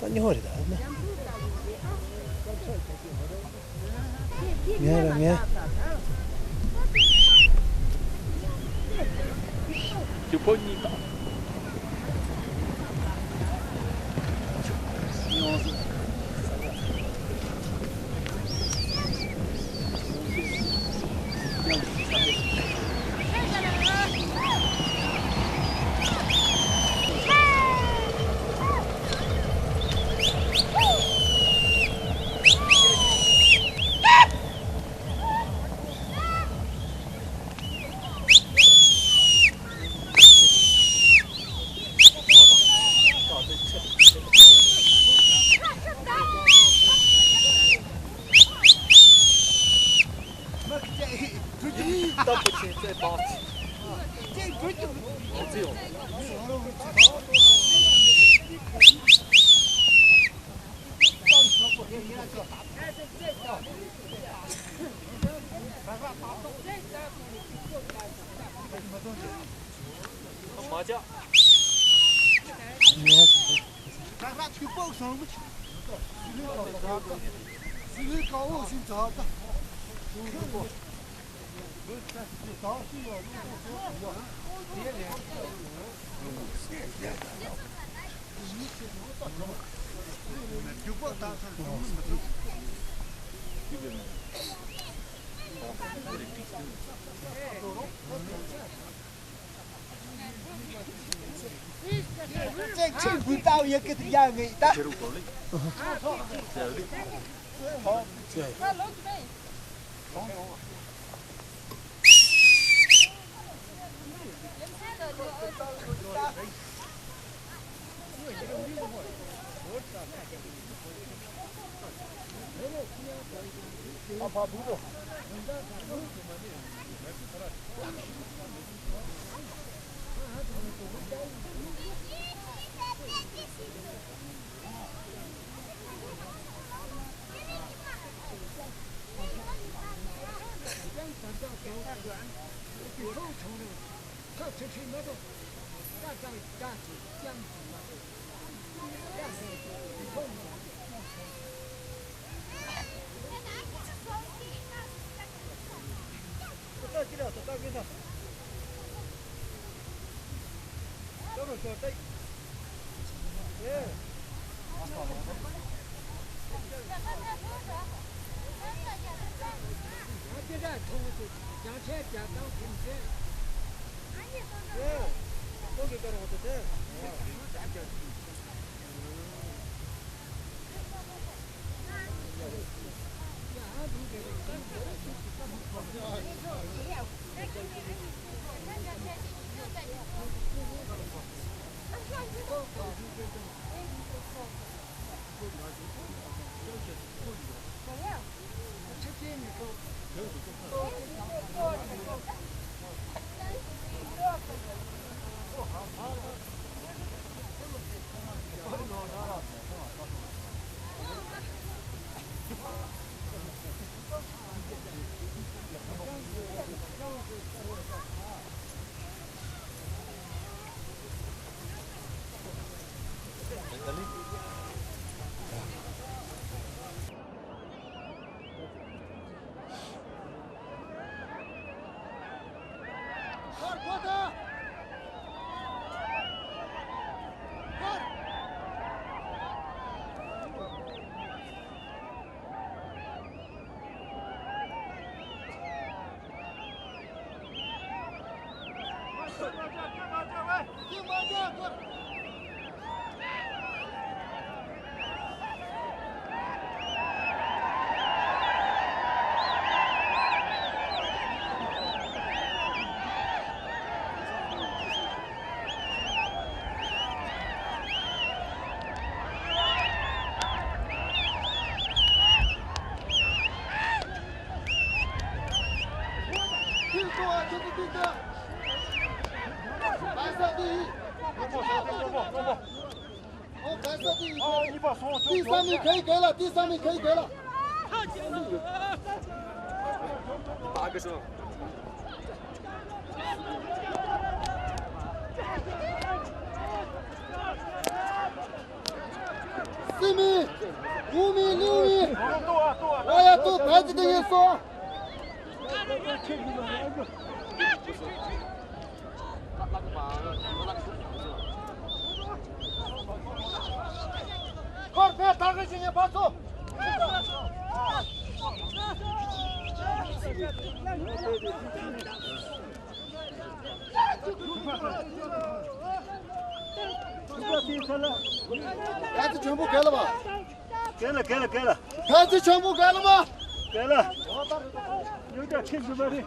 日本だね。nghe rồi nghe. Chụp bông nhỉ? Tao yêu cái thứ gì vậy ta?第三名可以给了，第三名可以给了。8个是吧？ 4米、5米、6米。我要做牌子的人说。快别打个进去把手。牌子全部改了吧？改了。牌子全部改了吗？改了。有点气势吧的。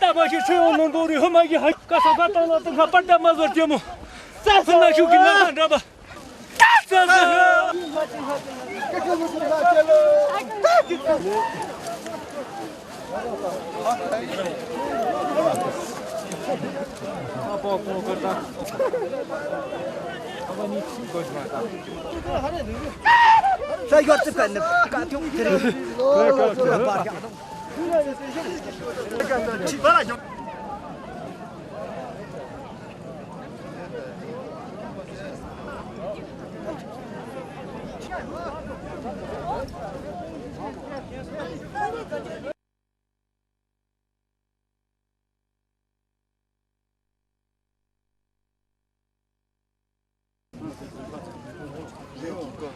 Tabaşı çöğünün doğru hımayı kasaba tanıdın ha parda mazur diyor mu? Sasına şu günler raba. Sasına. Apa kerta. Apa ni gos mata. Saya got tekan kat tiung terus.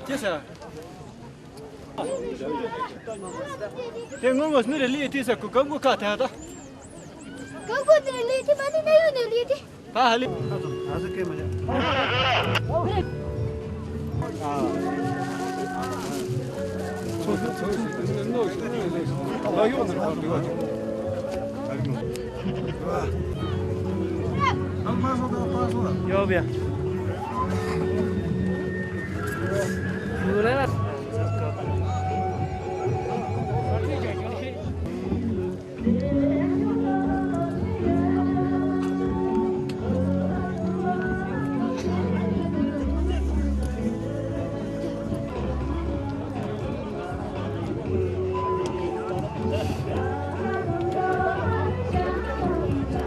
Tiesa. Tengo unos mire lieti sa ku kangu ka ta da. Kangu te lieti mani na yun lieti. Pa hali. Nasıl kemale? Yo bien. Surat.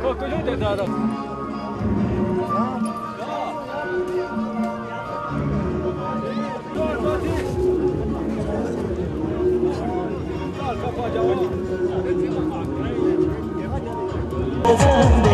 Kok öyle de adam. Sen